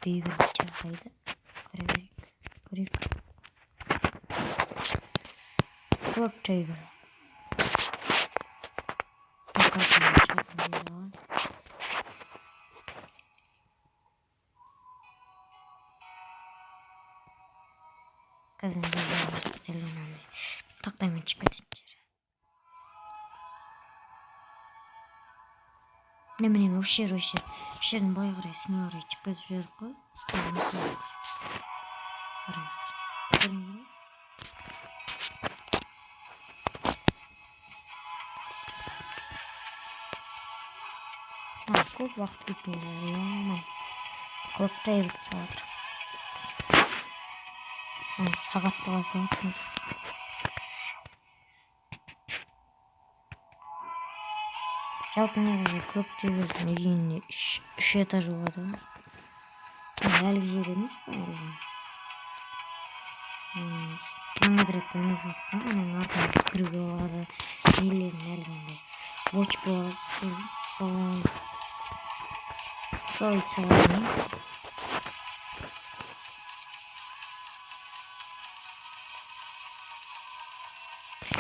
үй беріп жағдайды көрейік. Көп чай бар. Қазір телефоннан тақтаймен шығып кететін жер. Міне осы жердің былай қарай сіне қарай шығып кетіп жібердік қой. Көп уақыт кетпейді. Көп жайылып жатыр. Сағатты қалсам. Жалпы негізі көп тегіздің үйіне 3 этаж болады. Әлгі жер емес па? Таңғыдыраттан емес жатқан. Оның артынан түкіруге болады. Нелерін әлгінде. Боч болады. Сол итсаларының.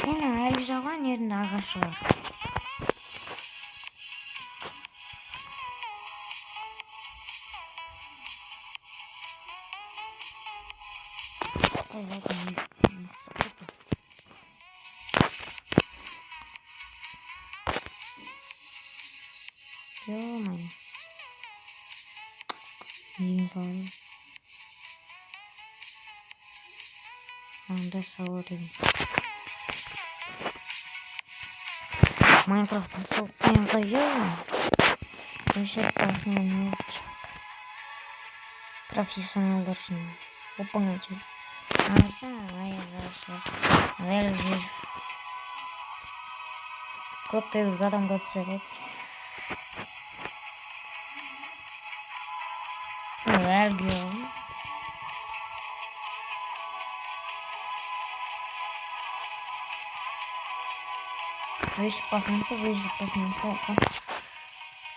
Менің әлгі жалған ерінде ағашы бар. Ё-моё. Неге салайын? Анда салу деген. Майнкрафттың сол қиынға өшіріп басында не шығып. Профессионалдар үшін опың айтып. Ағырсаң, аяғашы. Әлі жер. Көп тегіз адам көп сәрек. Әлгі олым. Өсіп басымызды.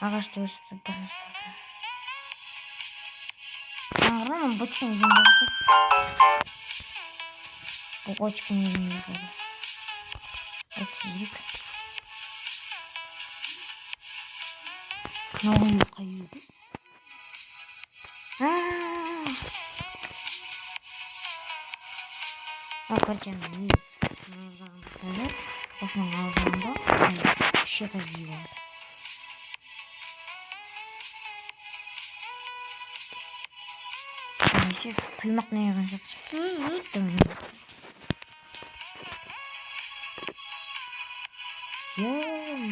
Ағашты өсіп басымызды. Ағырдан бұтшын үйден жазып. Бұл очкін үйден жазады. Өтшізік. Науын қайыды. Картияның не? Осының алғанда 3 этаж үй бар. Құймақ неғen жатыр. Ё-моё.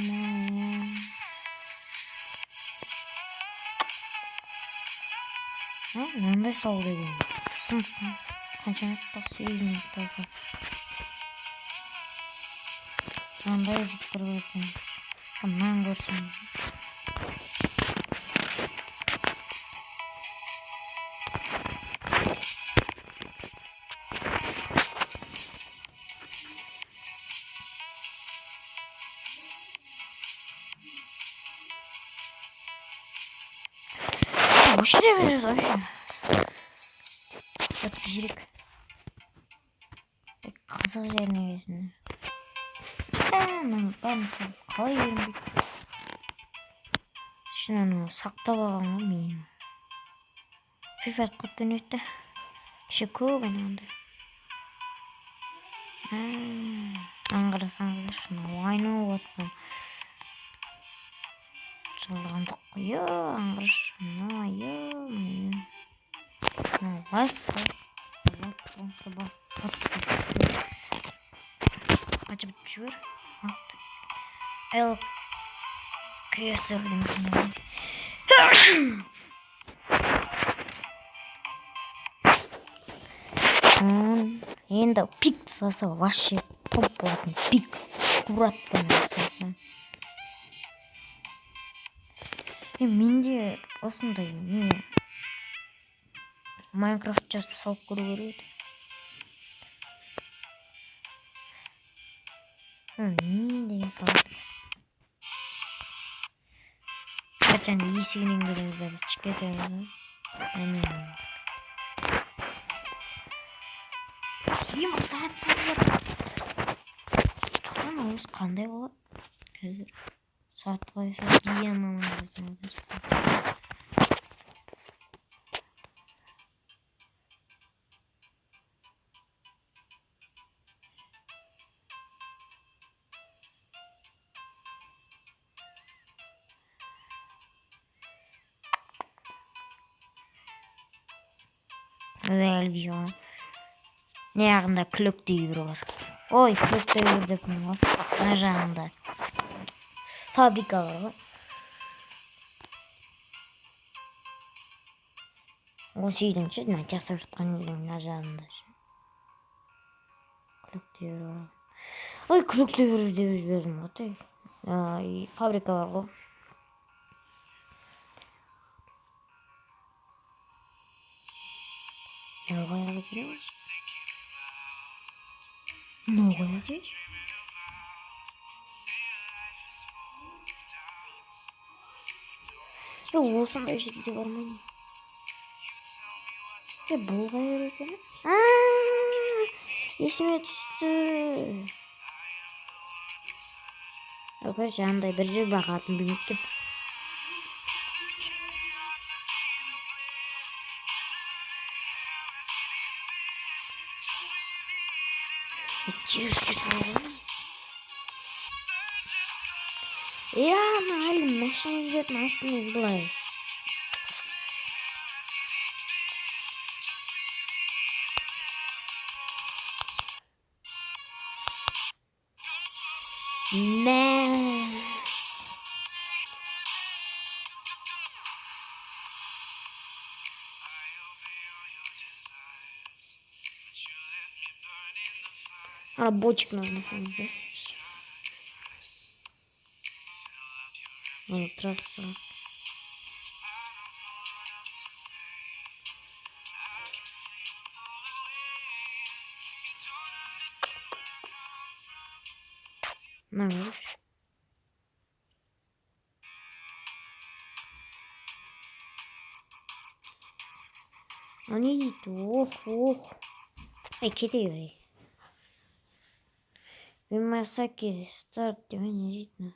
Мынандай сау деген. Сыныптан қанша минутта 8 минутта. Мынандай үзіп тұрып өтеміз. Мынан көрсін. Өшіре береді өші. Өткізірік. Қызық жеріне кесін. Бәрінісі қалай ерінбейді. Шынаны сақтап алған ғой мен. Фифат қаттан өтті. Ше көп айнағында. Аңғырасаңыздар шына ойны отқан. Жылғандық қойы аңғыраш. Ё-моё. Лайк қой. Онсы басып подписать. Қачып бітіп жібер. Кесір демесін. Енді пик салса вообще топ болатын. Пик кураттан салса. Менде осындай не Майнкрафт жазып салып көру керек. Не деген салып. Қачан есігінен келеміз біз шығып кетеміз. Әне. Ем саат сағат. Тұрған ауыз қандай болады? Қазір саат қойса ем мамандасың отырса. Әлгі жауын. Не жағында күлік дейбір бар. Ой, күлік дейбір деп мен бар. Мына жағында фабрика бар ғой. Осы үйдің ше, мына жасап жатқан үйдің мына жағында ше. Күлік дейбір бар. Ой, күлік дейбір деп жібердім ғой. Фабрика бар ғой. Новая разрез. Новая здесь. Осындай жерде бар ма не? Бұл қайыр екен? Есіме түсті. Короче, андай бір жер бірақ атын білмеймін. Черский салон. Я әлі машина іздеп машина былай. Рабочик нужно сам сделать. Вот трасса. Ну, они идут. Ох. Эй, кидай. Вимасаки старт тебя не видно.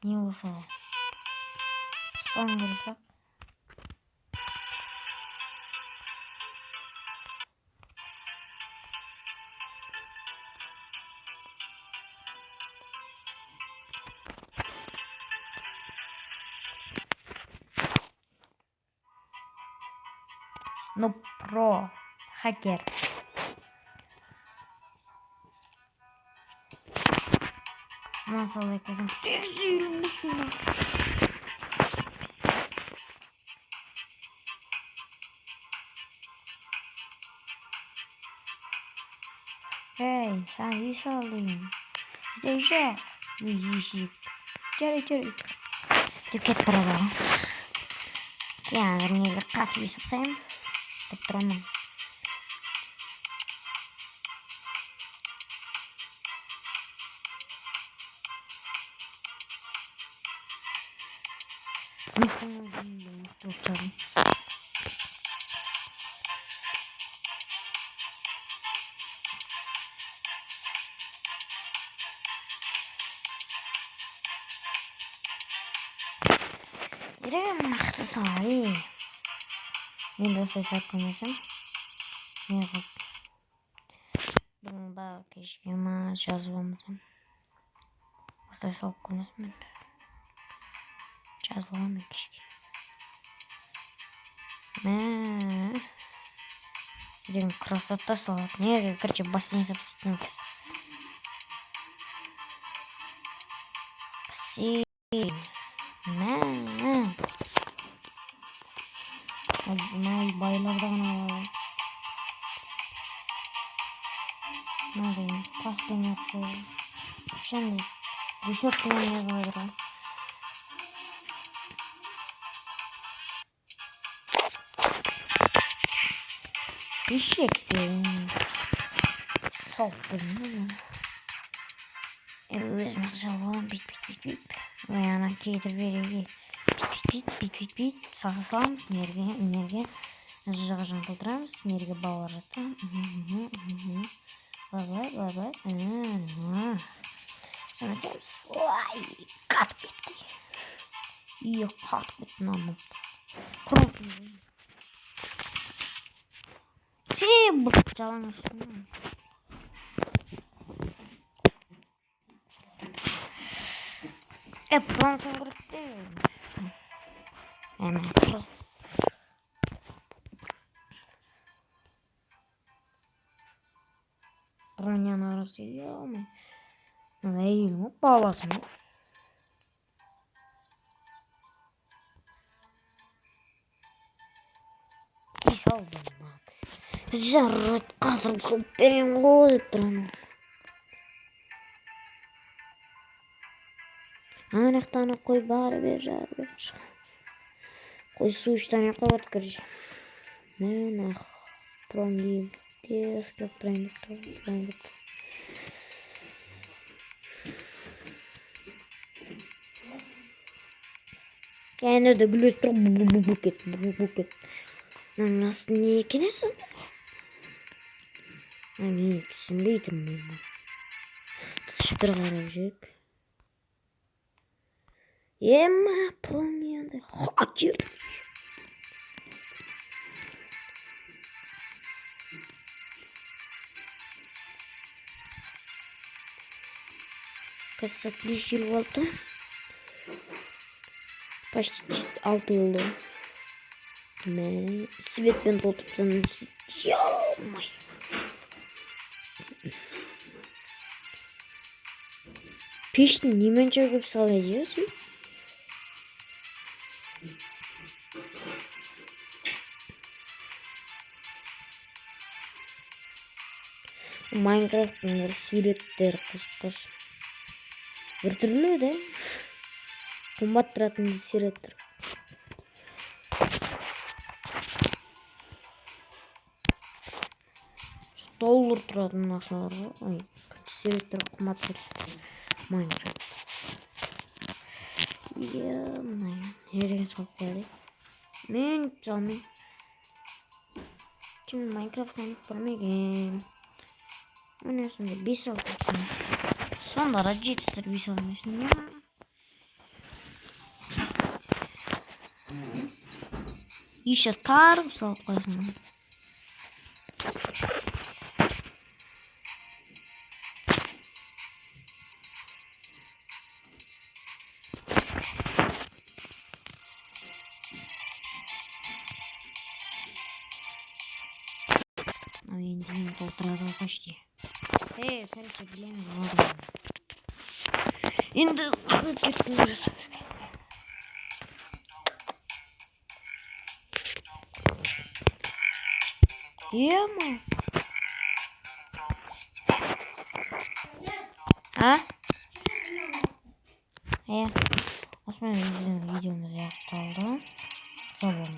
Не ушел. Он говорит, ну про хакер. Nasıl ekledim? Hey, sen iyi saldın. İzleyecek. Yiyecek. Gel. Tüket paraları. Yani vermeyi как и совсем. Патроны. Жүрегім нақты салай. Мен осылай сатқанысым. Неғып. Бұның ба кешке ма жазып алмасам. Осылай салып қоймасым. Жазып алмай кешке. Жүрегім красота салады. Неге, короче, бассейн сапсайтын кез. Бассейн. Nay baylarda ғана var. Надо пасту yapsaydı. Şimdi düşük kullanmaya kalırım. Eşektim. Saldırın. Evet maşallah bit bit bit bit. Ayağına kedi veriyor. Bit bit bit bit bit. Sağa salam sinirge. Жажан толтырамыз, синерге балалар жатты. Бай. Anlatıyoruz. Vay, kat bitti. İyi kat bitti anladım. Bu calan üstüne. Fransız grup değil. Hemen. Ronyan arası ya ama. Değil mi? Bağlasın mı? İş oldu bak. Жарат kadın kopperin koyup duranı. Anahtarını koy bari bir. Koy su 3 tane koyat kıracağım. Ne prongi. Diyesko prongi. Yani de gülüstür buket. Nasıl niye kinesin? Hani ikisini değdim ben. Şıkır varacak. Yema prongi. Hakir. Kaç 5 yıl oldu. Почти 6 yıl oldu. Ne? Svetben толтырсаңыз. Ё-моё. Пешті немен жөгіп салайсың? Майнкрафттың бір суреттер қыз. Bir türlü de қымбат тұратын суреттер. Доллар тұратын ақшалар ғой. Ой, суреттер қымбат суреттер. Майнкрафт. Ё-моё, жерге салып қояйық. Мен жаным. Kim Minecraft oynayıp görmeyeyim. Öylesinde bir saat atayım. Sonlara ciddi bir saat olmasın ya. İşte tarıp saat koysun. Oyuncuyum dolduruyor kaçtı. Hey sen çekilelim oğlum. Şimdi çıkıyoruz. Yema. Ha? Osman videomuz yaptı oldu. Sağ olun.